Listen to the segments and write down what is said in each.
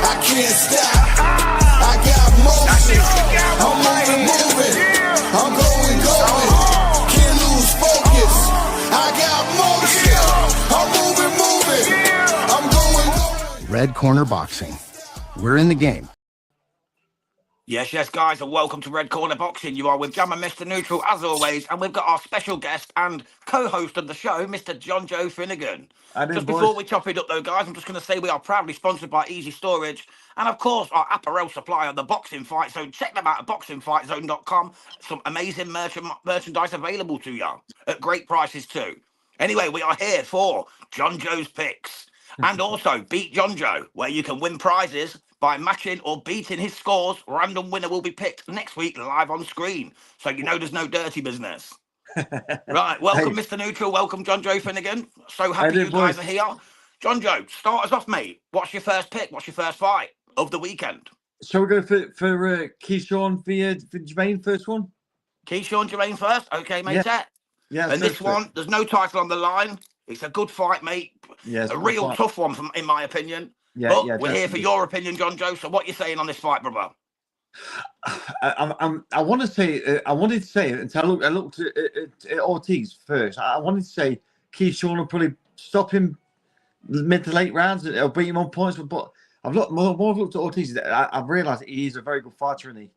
I can't stop. I got motion. I'm moving. I'm going. Can't lose focus. I got motion. I'm moving. I'm going. Red Corner Boxing. We're in the game. Yes, guys, and welcome to Red Corner Boxing. You are with Jam and Mr Neutral, as always, and we've got our special guest and co-host of the show, Mr Jonjo Finnegan. Just before we chop it up, though, guys, I'm just going to say we are proudly sponsored by Easy Storage and, of course, our apparel supplier, The Boxing Fight Zone. Check them out at boxingfightzone.com. Some amazing merchandise available to you at great prices, too. Anyway, we are here for Jonjo's Picks and also Beat Jonjo, where you can win prizes by matching or beating his scores. Random winner will be picked next week live on screen. So you know there's no dirty business. Right, welcome Mr Neutral, welcome Jonjo Finnegan. So happy you guys are here. Jonjo, start us off, mate. What's your first pick? What's your first fight of the weekend? Shall we go for Keyshawn via Jermaine first one? Keyshawn, Jermaine first? Okay, mate. Yeah. And this one, there's no title on the line. It's a good fight, mate. Yeah, a real tough one, in my opinion. But we're here for your opinion, Jonjo. So what you saying on this fight, brother? I want to say I wanted to say until I looked at Ortiz first. I wanted to say Keyshawn will probably stop him mid to late rounds and it'll beat him on points. But I've looked more. I've looked at Ortiz. I've realised he's a very good fighter, and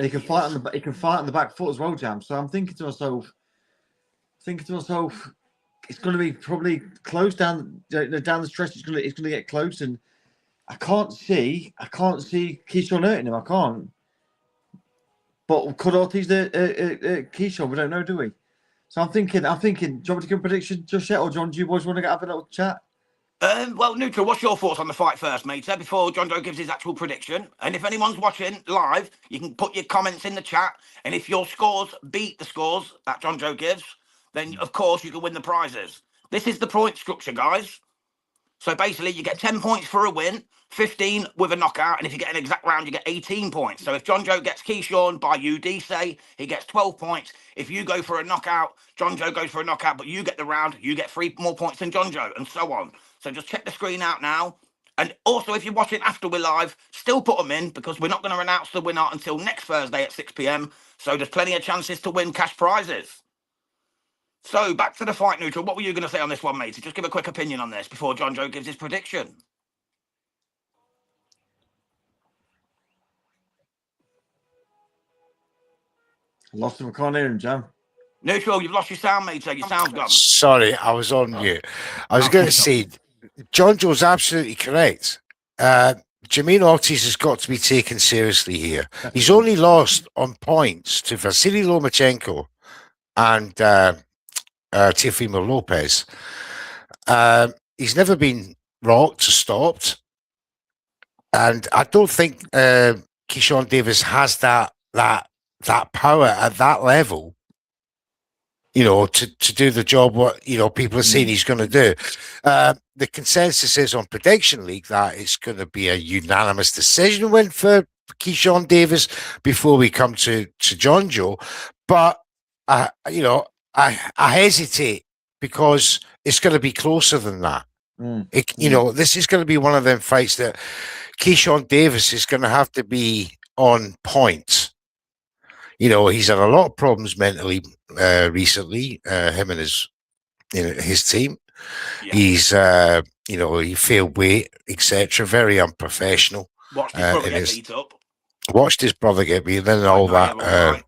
he can fight on the back foot as well, Jam. So I'm thinking to myself, it's going to be probably close down the stretch. It's going to get close, and I can't see Keyshawn hurting him. I can't. But could Ortiz Keyshawn? We don't know, do we? So I'm thinking. Do you want me to give a prediction just yet, or John? Do you boys want to have a little chat? Well, Neutral, what's your thoughts on the fight first, mate? Before Jonjo gives his actual prediction. And if anyone's watching live, you can put your comments in the chat. And if your scores beat the scores that Jonjo gives, then of course you can win the prizes. This is the point structure, guys. So basically you get 10 points for a win, 15 with a knockout, and if you get an exact round, you get 18 points. So if Jonjo gets Keyshawn by UD, say, he gets 12 points. If you go for a knockout, Jonjo goes for a knockout, but you get the round, you get 3 more points than Jonjo, and so on. So just check the screen out now. And also, if you're watching after we're live, still put them in, because we're not going to announce the winner until next Thursday at 6 p.m. So there's plenty of chances to win cash prizes. So, back to the fight, Neutral. What were you going to say on this one, mate? Just give a quick opinion on this before Jonjo gives his prediction. I lost him. I can't hear him, Jam. Neutral, you've lost your sound, mate. Your sound's gone. Sorry, I was on mute. I was going to say, Jonjo's absolutely correct. Jermaine Ortiz has got to be taken seriously here. He's only lost on points to Vasily Lomachenko and Teofimo Lopez. He's never been rocked or stopped, and I don't think Keyshawn Davis has that power at that level, to do the job what people are saying he's going to do. The consensus is on Prediction League that it's going to be a unanimous decision win for Keyshawn Davis before we come to Jonjo, but I hesitate because it's going to be closer than that. This is going to be one of them fights that Keyshawn Davis is going to have to be on point. He's had a lot of problems mentally recently, him and his team. Yeah. He's, he failed weight, etc. Very unprofessional. Watched his brother get beat up. Watched his brother get beat, then all that.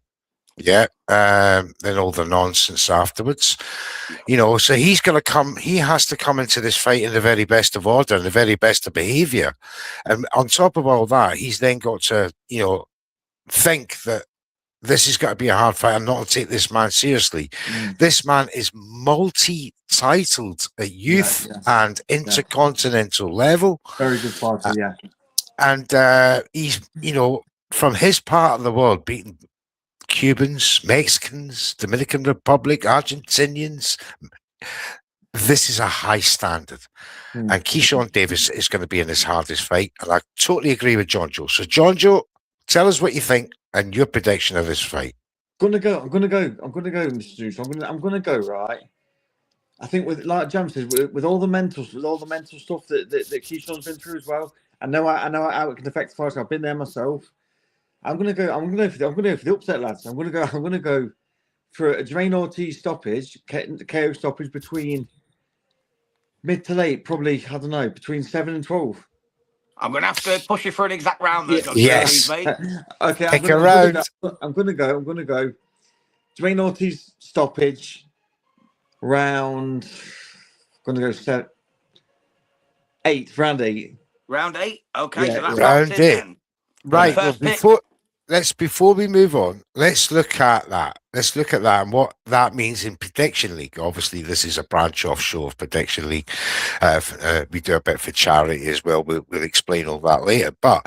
Then all the nonsense afterwards. So he's going to come. He has to come into this fight in the very best of order and the very best of behaviour. And on top of all that, he's then got to, think that this has got to be a hard fight and not to take this man seriously. This man is multi-titled at youth and intercontinental level. Very good fighter, yeah. And he's, from his part of the world, beaten Cubans, Mexicans, Dominican Republic, Argentinians. This is a high standard. And Keyshawn Davis is going to be in his hardest fight. And I totally agree with Jonjo. So, Jonjo, tell us what you think and your prediction of this fight. I'm gonna go, Mr. Juice. I'm gonna go, right. I think like Jam says, with all the mental stuff that Keyshawn's been through as well, I know how it can affect the fight. I've been there myself. I'm gonna go for the upset, lads. I'm gonna go for a Jermaine Ortiz stoppage, KO stoppage between mid to late, probably, I don't know, between 7 and 12. I'm going to have to push you for an exact round there, Jonjo, Yes. please, mate. Okay, Pick a round. I'm gonna go. Jermaine Ortiz stoppage round. Gonna go set 8, round 8. Round 8. Okay, Yeah, so that's yeah. locked Round in 8. then. Right. Well, First pick. before we move on, let's look at that. Let's look at that and what that means in Prediction League. Obviously, this is a branch off show of Prediction League. We do a bit for charity as well. We'll explain all that later. But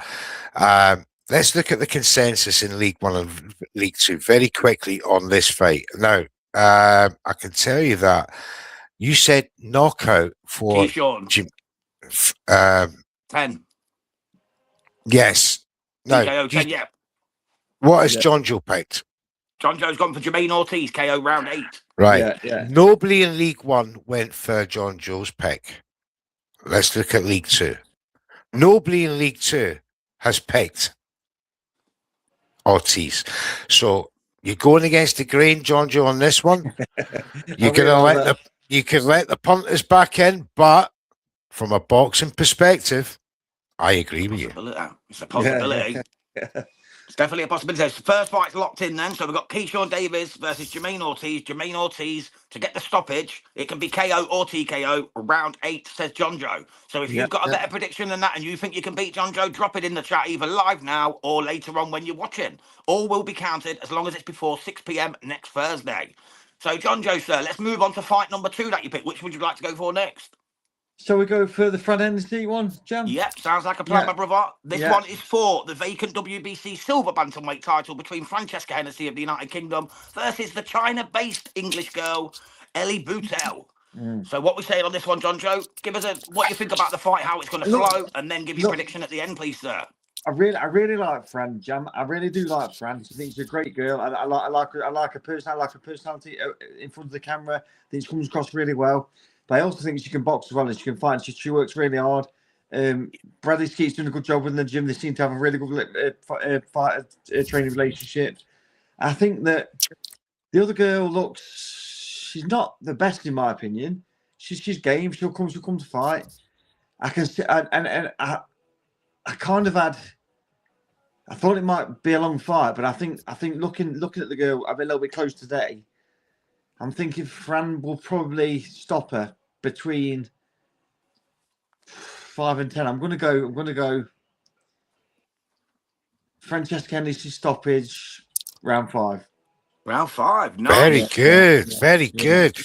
let's look at the consensus in League One and League Two very quickly on this fight. Now, I can tell you that you said knockout for Keyshawn. 10. Yes. No. TKO 10, yeah. What has Jonjo picked? Jonjo's gone for Jermaine Ortiz, KO round 8. Right. Yeah. Nobody in League One went for Jonjo's pick. Let's look at League Two. Nobody in League Two has picked Ortiz. So you're going against the grain, Jonjo, on this one. You're gonna you can let the punters back in, but from a boxing perspective, I agree with you. It's a possibility. It's definitely a possibility. So the first fight's locked in then. So we've got Keyshawn Davis versus Jermaine Ortiz. Jermaine Ortiz, to get the stoppage, it can be KO or TKO. Round 8, says Jonjo. So if you've got a better prediction than that and you think you can beat Jonjo, drop it in the chat either live now or later on when you're watching. All will be counted as long as it's before 6 p.m. next Thursday. So Jonjo, sir, let's move on to fight number 2 that you picked. Which would you like to go for next? So we go for the front end seat one, Jam? Yep, sounds like a plan, my brother. This one is for the vacant WBC silver bantamweight title between Francesca Hennessy of the United Kingdom versus the China-based English girl, Ellie Boutel. So what we're saying on this one, Jonjo, give us what you think about the fight, how it's going to flow, and then give your prediction at the end, please, sir. I really like Fran, Jam. I really do like Fran. I think she's a great girl. I like her personality in front of the camera. I think she comes across really well. But I also think she can box as well, and she can fight. She works really hard. Bradley Skeet's doing a good job within the gym. They seem to have a really good fight training relationship. I think that the other girl she's not the best in my opinion. She's game. She'll come to fight. I can see, and I kind of had. I thought it might be a long fight, but I think looking at the girl a little bit close today, I'm thinking Fran will probably stop her between 5 and 10. I'm gonna go Francesca Hennessy stoppage round 5. Round 5. Nice. Very good. Very good.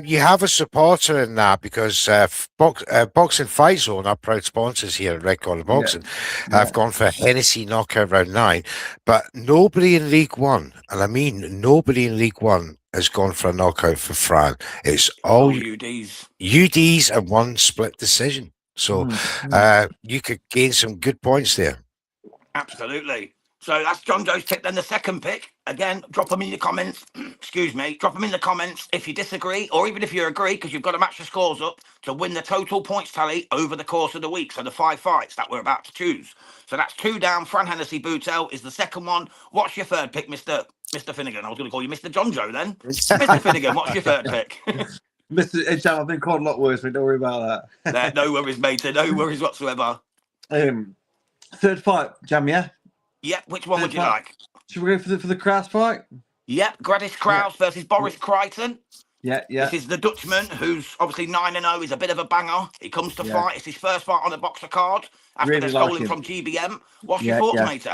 You have a supporter in that because Boxing Fight Zone, our proud sponsors here at Red Collar Boxing, have gone for Hennessy knockout round 9. But nobody in League One, and I mean nobody in League One, has gone for a knockout for Fran. It's all UDs. UDs and one split decision. So you could gain some good points there. Absolutely. So that's Jonjo's pick. Then the second pick, again, drop them in your comments. Excuse me. Drop them in the comments if you disagree, or even if you agree, because you've got to match the scores up to win the total points tally over the course of the week. So the 5 fights that we're about to choose. So that's 2 down. Fran Hennessy Boutel is the second one. What's your third pick, Mr. Finnegan? I was going to call you Mr. Jonjo then. Mr. Finnegan, what's your third pick? Mr. Jam, I've been called a lot worse, but don't worry about that. No worries, mate. No worries whatsoever. Third fight, Jam, yeah? Yep, which one would you like? Should we go for the Kraus fight? Yep, Gradis Kraus versus Boris Crichton. Yeah. This is the Dutchman, who's obviously 9-0. He's a bit of a banger. He comes to fight. It's his first fight on the boxer card after they stole him from GBM. What's your thoughts, mate?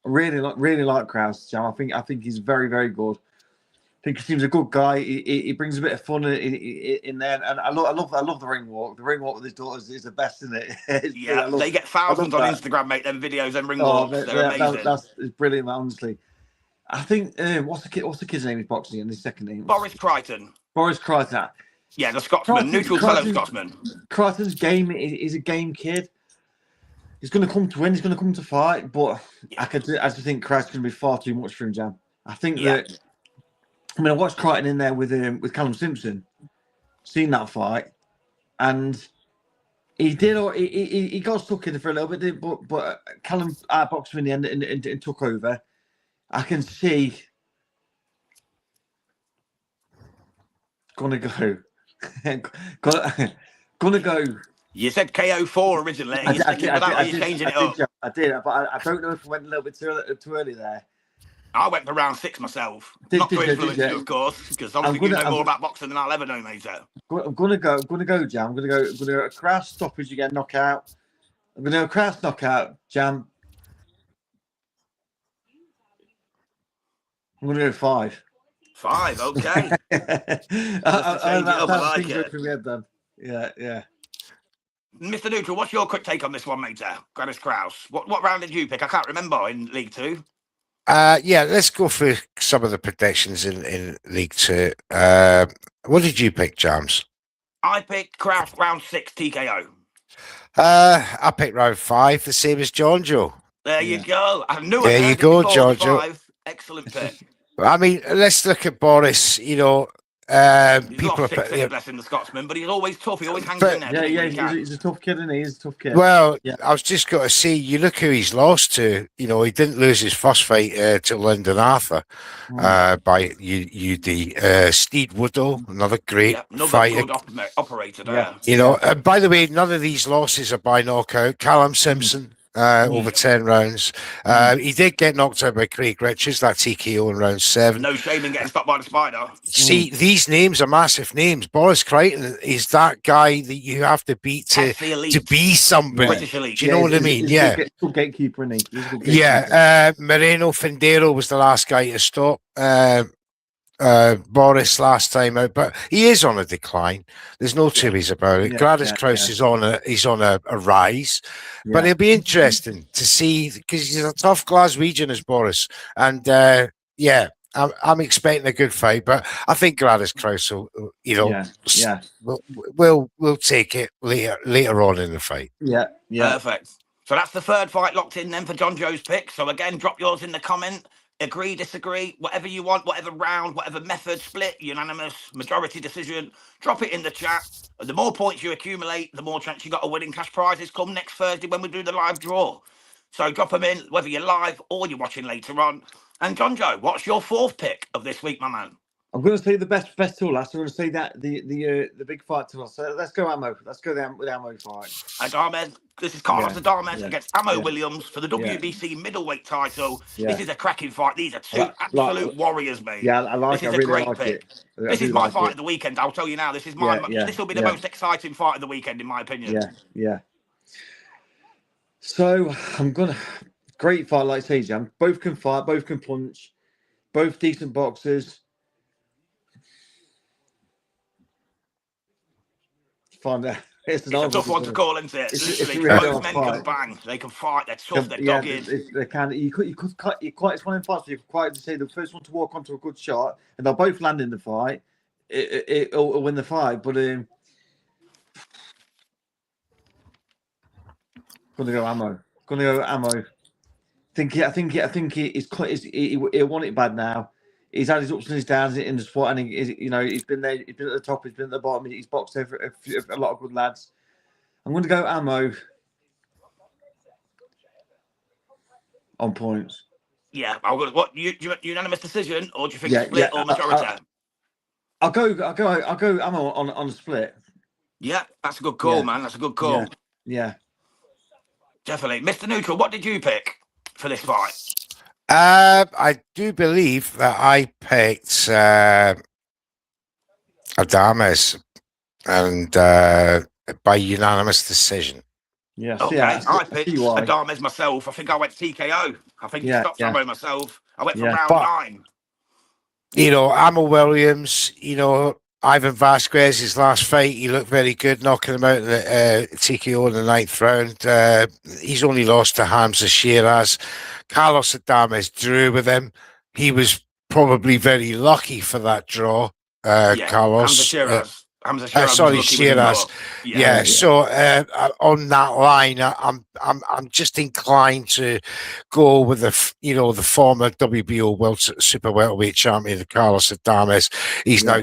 Really like Kraus, Jam. I think he's very, very good. I think he seems a good guy. He brings a bit of fun in there, and I love the ring walk. The ring walk with his daughters is the best, isn't it? They get thousands on Instagram, mate. Them videos and ring walks, they're amazing. That's brilliant, honestly. I think what's the kid's name? He's boxing, and his second name Boris Crichton. Boris Crichton. Yeah, the Scotsman, neutral fellow Scotsman. Crichton's game is a game kid. He's going to come to win. He's going to come to fight, but I just think Crichton's going to be far too much for him, Jam. I think that. I mean, I watched Crichton in there with Callum Simpson, seen that fight, and He did, or he got stuck in it for a little bit, but Callum outboxed him in the end and took over. I can see. Gonna go. gonna go. You said KO4 originally. Are you sticking with that, or are you changing it up? I did, but I don't know if I went a little bit too early there. I went for round 6 myself. Not to influence you, of course, because obviously you know more about boxing than I'll ever know, mate. I'm gonna go, Jam. I'm gonna go a crash stoppage, you get knockout. I'm gonna go crash knockout, Jam. I'm gonna go 5. 5, okay. I like it. Yeah. Mr. Neutral, what's your quick take on this one, mate? Grannis Kraus. What round did you pick? I can't remember in League 2. Yeah, let's go through some of the predictions in League 2. What did you pick, Jams? I picked Kraus round 6 TKO. I picked round 5, the same as Jonjo. There you go. I knew it. There you go, Jonjo. Excellent pick. I mean, let's look at Boris. You know, He's people lost 6 blessing the Scotsman, but he's always tough. He always hangs in there. Yeah, he's a tough kid, isn't he? He's a tough kid. Well, I was just going to say, you look who he's lost to. You know, he didn't lose his first fight to Lyndon Arthur by UD. Steve Woodall, another great fighter. Good operator there. You know, and by the way, none of these losses are by knockout. Callum Simpson. Over 10 rounds. He did get knocked out by Craig Richards, that TKO in round 7. No shame in getting stopped by the spider. See, these names are massive names. Boris Crichton is that guy that you have to beat to be somebody. Do you know what I mean? He's a good gatekeeper, isn't he? Yeah. Moreno Findero was the last guy to stop Boris last time out, but he is on a decline. There's no two ways about it. Gladys Kraus is on a rise, but it'll be interesting to see because he's a tough Glaswegian as Boris, and I'm expecting a good fight, but I think Gladys Kraus will, will take it later on in the fight. Yeah. Perfect. So that's the third fight locked in then for Jonjo's pick. So again, drop yours in the comment. Agree, disagree, whatever you want, whatever round, whatever method, split, unanimous, majority decision, drop it in the chat. And the more points you accumulate, the more chance you got of winning cash prizes come next Thursday when we do the live draw. So drop them in, whether you're live or you're watching later on. And Jonjo, what's your 4th pick of this week, my man? I'm going to say the best till last. I'm going to say that the big fight till last. So let's go Ammo. Let's go with Ammo fight. Adames. This is Carlos Adames against Ammo Williams for the WBC middleweight title. This is a cracking fight. These are two absolute warriors, mate. Yeah, I like it. This is a great pick. This is my fight of the weekend. I'll tell you now. This is this will be the most exciting fight of the weekend, in my opinion. Yeah. So I'm gonna great fight, like I say, Jam. Both can fight. Both can punch. Both decent boxers. Find out. It's a tough one to call, isn't it? Literally, both men can bang. They can fight. They're tough. They're dogged. They can. You could cut. It's one in fights. You could quite say the first one to walk onto a good shot, and they'll both land in the fight. It'll win the fight. But gonna go Ammo. I think he'll want it bad now. He's had his ups and his downs in the sport, and he's been there. He's been at the top. He's been at the bottom. He's boxed over a lot of good lads. I'm going to go Ammo on points. Yeah, what unanimous decision, or do you think split or majority? I'll go Ammo on a split. Yeah, that's a good call, man. That's a good call. Yeah, definitely. Mr. Neutral, what did you pick for this fight? I do believe that I picked Adames and by unanimous decision. Yeah, okay. I picked Adames myself. I think I went TKO. I think he stopped Ammo myself. I went for round 9. You know, Ammo Williams, Ivan Vasquez, his last fight, he looked very good, knocking him out in the TKO in the 9th round. He's only lost to Hamza Shiraz. Carlos Adames drew with him. He was probably very lucky for that draw. Carlos. Hamza Shiraz. Sorry, Shiraz. Yeah. So on that line, I'm just inclined to go with the former WBO World Super Welterweight champion Carlos Adames. He's now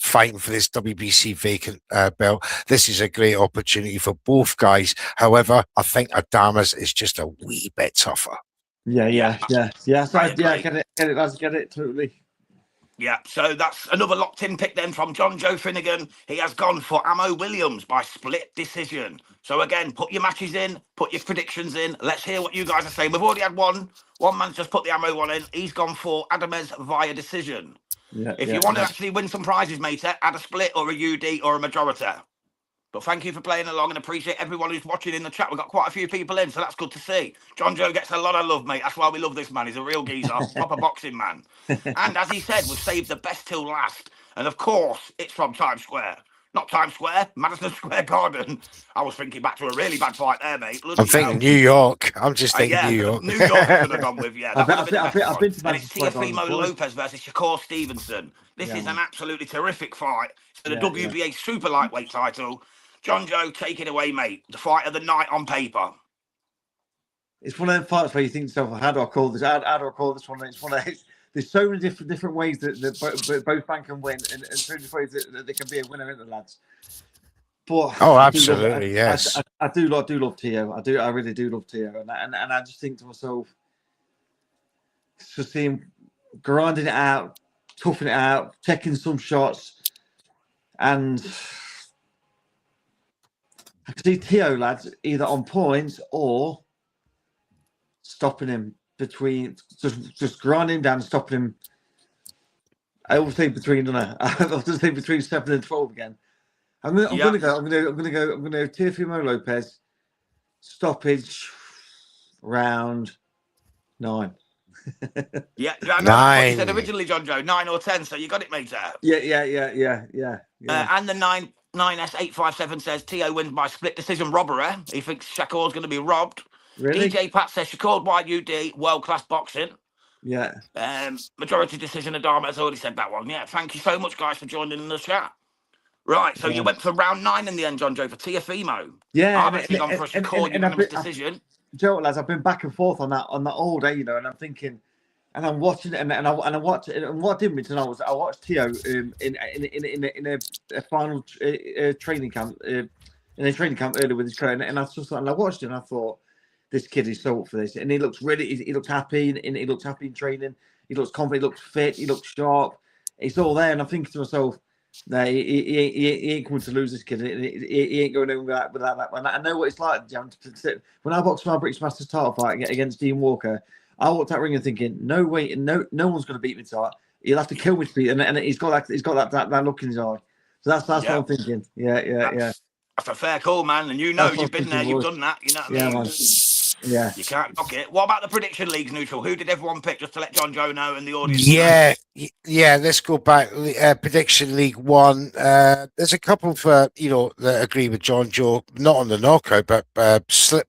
fighting for this WBC vacant belt. This is a great opportunity for both guys. However, I think Adama's is just a wee bit tougher. Yeah. So, I yeah, agree. get it, lads, get it totally. Yeah, so that's another locked-in pick then from Jonjo Finnegan. He has gone for Ammo Williams by split decision. So again, put your matches in, put your predictions in. Let's hear what you guys are saying. We've already had one. One man's just put the Ammo one in. He's gone for Adamez via decision. If you want to actually win some prizes, mate, add a split or a UD or a majority. But thank you for playing along and appreciate everyone who's watching in the chat. We've got quite a few people in, so that's good to see. Jonjo gets a lot of love, mate. That's why we love this man. He's a real geezer, proper boxing man. And as he said, we've saved the best till last. And of course, it's from Times Square. Not Times Square, Madison Square Garden. I was thinking back to a really bad fight there, mate. Bloody I'm thinking hell. New York. I'm just thinking Yeah, New York. New York I should have gone with, yeah. That would have been the best I've been to one. And it's Madison Square Garden Teofimo before. Lopez versus Shakur Stevenson. This is an absolutely terrific fight. So the Yeah, WBA super lightweight title. Jonjo, take it away, mate. The fight of the night on paper. It's one of them fights where you think to yourself, how do I call this? How do I call this one? It's one of there's so many different ways that both man can win, and so many ways that they can be a winner, isn't the lads? But Oh, absolutely, yes. I do love Tio. I really do love Tio, and I just think to myself, to see him grinding it out, toughing it out, taking some shots, and I can see Tio, lads, either on points or stopping him between, just grinding him down, stopping him. I always think between, don't I? I always think between 7 and 12 again. I'm gonna go Teofimo Lopez, stoppage, round 9. Yeah, I know what you said originally, Jonjo. 9 or 10, so you got it, mate. Yeah. And the 9S857 says Tio wins by split decision robbery. He thinks Shakur's going to be robbed. Really? DJ Pat says Shakur wide UD, world class boxing. Yeah. Majority decision. Adama has already said that one. Yeah, thank you so much, guys, for joining in the chat. Right, so you went for round 9 in the end, Jonjo, for Teofimo. Yeah, I've actually gone for a Shakur unanimous decision. Joe, lads, I've been back and forth on that all day, and I'm thinking, and I'm watching it, and I watched it, and what did me tonight was I watched Tio in a final training camp in a training camp earlier with his career, and I watched it, and I thought, this kid is so up for this, and he looks happy, and he looks happy in training. He looks confident. He looks fit. He looks sharp. It's all there, and I'm thinking to myself, no, he ain't coming to lose this kid. He ain't going in without that. And I know what it's like, Jam. When I boxed my British Masters title fight against Dean Walker, I walked out ring and thinking, no way, no one's going to beat me tonight. He'll have to kill me to beat, and he's got that look in his eye. So that's what I'm thinking. Yeah. That's a fair call, man. And you've been there, you've done that. You know what I mean? Man. Yeah. You can't knock it. What about the prediction leagues, Neutral? Who did everyone pick, just to let Jonjo know and the audience know? Yeah. Let's go back. Prediction League 1. There's a couple for that agree with Jonjo, not on the knockout, but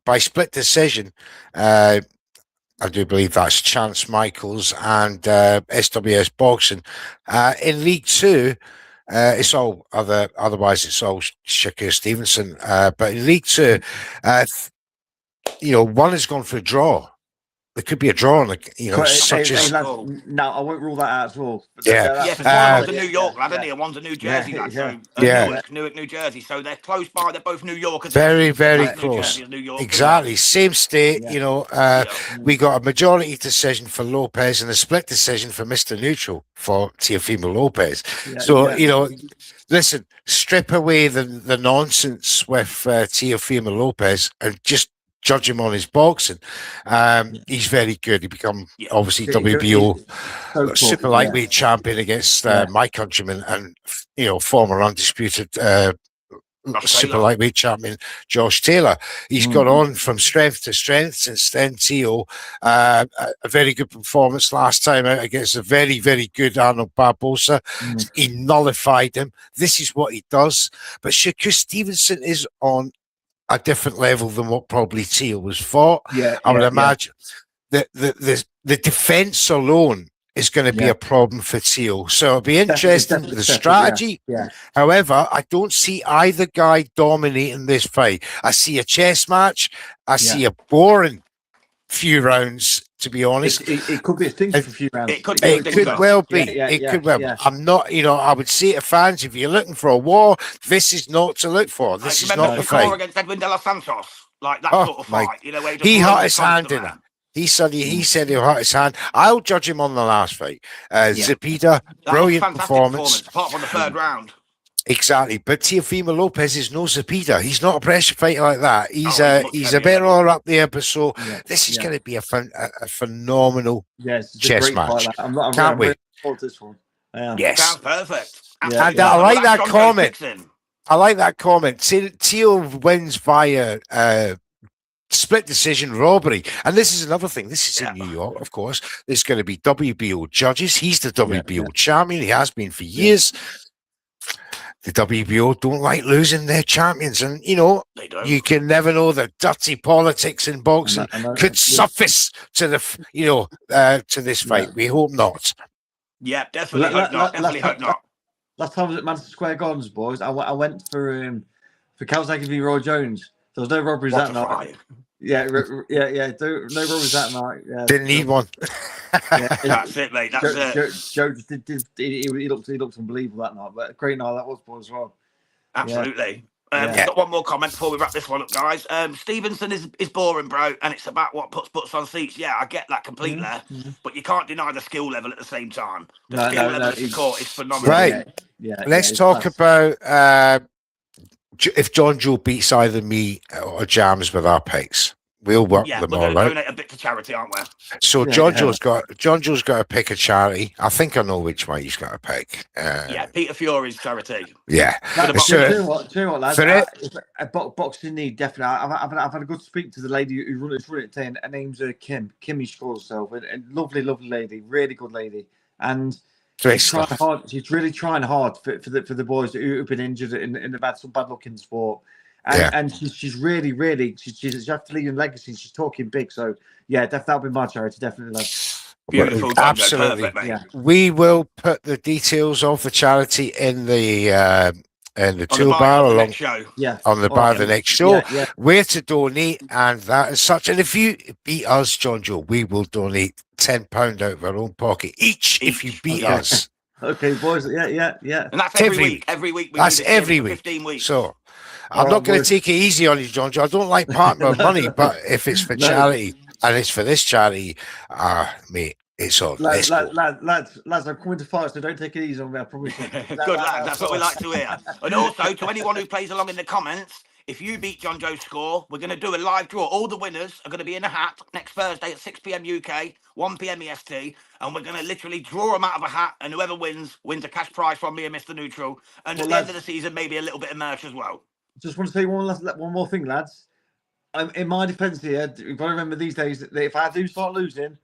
by split decision. I do believe that's Chance Michaels and SWS Boxing. In League 2, it's all otherwise it's all Shakur Stevenson. But in League 2, one has gone for a draw. There could be a draw, no, I won't rule that out at all. One's a New York lad, isn't he? And one's a New Jersey lad. Newark, New Jersey. So they're close by. They're both New Yorkers. Very, very close. Exactly. Same state. We got a majority decision for Lopez and a split decision for Mr. Neutral for Teofimo Lopez. Listen, strip away the nonsense with Teofimo Lopez and just judge him on his boxing. He's very good. He become obviously WBO super lightweight champion against my countryman and former undisputed super lightweight champion Josh Taylor. He's gone on from strength to strength since then. Tio, a very good performance last time out against a very, very good Arnold Barbosa. He nullified him. This is what he does. But Shakur Stevenson is on a different level than what probably Tio was fought. I would imagine that the defense alone is going to be a problem for Tio. So it'll be interesting with the strategy. However, I don't see either guy dominating this fight. I see a chess match. I see a boring few rounds to be honest. It could be a thing for a few rounds. It could be. It could well be. Yeah, It could well be. yeah. I'm not, I would say to fans, if you're looking for a war, this is not to look for. This is remember not the score fight. against Edwin De Los Santos, like that Oh, sort of my- fight. Where He just hurt really his hand in constant it. He said he'll hurt his hand. I'll judge him on the last fight. Zepeda, That was brilliant fantastic performance. apart from the third round. Exactly, but Teofimo Lopez is no Zepeda. He's not a pressure fighter like that. He's a heavier. bit all up there. But so this is yeah. going to be a phenomenal Yes, it's a chess great fight, match. like. I'm Can't wait. really forward to this one. Yes, Sounds perfect. Yeah. and I like that Jonjo's comment. fixing. I like that comment. Teo wins via split decision robbery, and this is another thing. This is in New York, of course. There's going to be WBO judges. He's the WBO champion. He has been for years. The WBO don't like losing their champions, and They don't. you can never know the dirty politics in boxing I know. could surface to the to this fight. We hope not. Yeah, definitely hope not. Definitely hope not. Last time I was at Madison Square Gardens, boys. I went for Kawasaki v Roy Jones. There was no robberies What that a night. fight. Yeah. No robberies that night. Yeah. Didn't need one. That's it, mate. That's it. Joe just he looked unbelievable that night. But a great night that was, boys, as well. Absolutely. Yeah. Got one more comment before we wrap this one up, guys. Stevenson is boring, bro, and it's about what puts butts on seats. Yeah, I get that completely, but you can't deny the skill level at the same time. The skill level of the court is phenomenal. Right. Yeah. Let's talk about if Jonjo beats either me or Jams with our picks. We'll work Yeah, them we're all going to out. donate a bit to charity, aren't we? So Yeah, Jonjo's got to pick a charity. I think I know which one he's got to pick. Yeah, Peter Fury's charity. Yeah. the Do So, you know what, lads? for it- Boxing need definitely. I've had a good speak to the lady who run it today. Her name's Kim. Kimmy she calls herself. A lovely lady, really good lady, and great she's trying stuff. hard. She's really trying hard for the boys who've been injured in the some bad luck in the sport. And she's really she's after leaving legacy. She's talking big. So yeah, that'll be my charity, definitely. Lads. Beautiful, Jonjo. Absolutely. Perfect, mate. Yeah. We will put the details of the charity in the On the toolbar bio of the along next show. Yeah. on the bar of the next show. Yeah. Where to donate and that is such. And if you beat us, Jonjo, we will donate £10 out of our own pocket each if you beat Okay. us. Okay, boys. Yeah. And that's Every every week. week. Every week. We That's do this here every for week. 15 weeks. So I'm All not right, going to boys. take it easy on you, Jonjo. I don't like partner money, but if it's for No. charity and it's for this charity, mate, it's on. Let's Lads, go. I'm coming to fight, so don't take it easy on me. I promise you. Good lads, that's what we like to hear. And also, to anyone who plays along in the comments, if you beat Jonjo's score, we're going to do a live draw. All the winners are going to be in a hat next Thursday at 6 p.m. UK, 1 p.m. EST, and we're going to literally draw them out of a hat, and whoever wins a cash prize from me and Mr Neutral. And at the end of the season, maybe a little bit of merch as well. Just want to say one more thing, lads. In my defence here, you've got to remember these days that if I do start losing,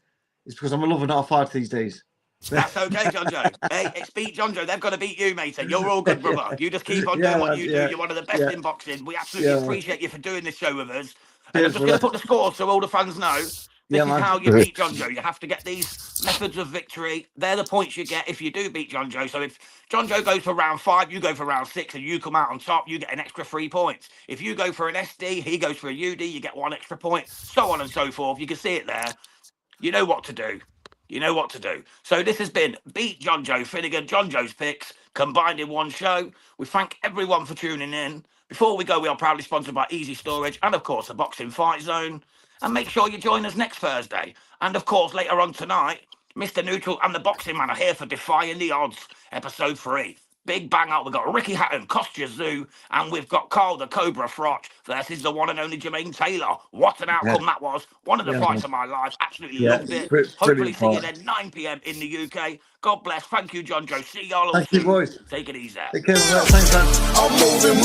it's because I'm a lover, not a fighter these days. That's okay, Jonjo. Hey, it's Beat Jonjo. They've got to beat you, mate. You're all good, brother. You just keep on doing what you do. You're one of the best in boxing. We absolutely appreciate you for doing this show with us. And I'm just going to put the scores so all the fans know. This is how you beat Jonjo. You have to get these methods of victory. They're the points you get if you do beat Jonjo. So if Jonjo goes for round 5, you go for round 6, and you come out on top, you get an extra 3 points. If you go for an SD, he goes for a UD, you get 1 extra point, so on and so forth. You can see it there. You know what to do. You know what to do. So this has been Beat Jonjo Finnegan, Jonjo's picks, combined in one show. We thank everyone for tuning in. Before we go, we are proudly sponsored by Easy Storage and, of course, the Boxing Fight Zone. And make sure you join us next Thursday. And, of course, later on tonight, Mr Neutral and the Boxing Man are here for Defying the Odds, episode 3. Big bang out. We've got Ricky Hatton, Kostya Zoo, and we've got Carl the Cobra Frotch versus the one and only Jermaine Taylor. What an outcome that was. One of the fights of my life. Absolutely loved it. Hopefully see you then 9 p.m. in the UK. God bless. Thank you, Jonjo. See y'all all Thank you, soon. boys. Take it easy. Take care, thanks, man. I'm moving.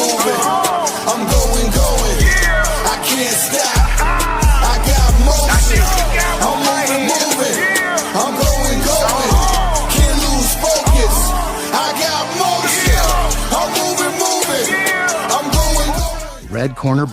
I'm going. I can't stop. I got motion. I'm moving. I'm going. Can't lose focus. I got motion. I'm moving. I'm going. Red corner.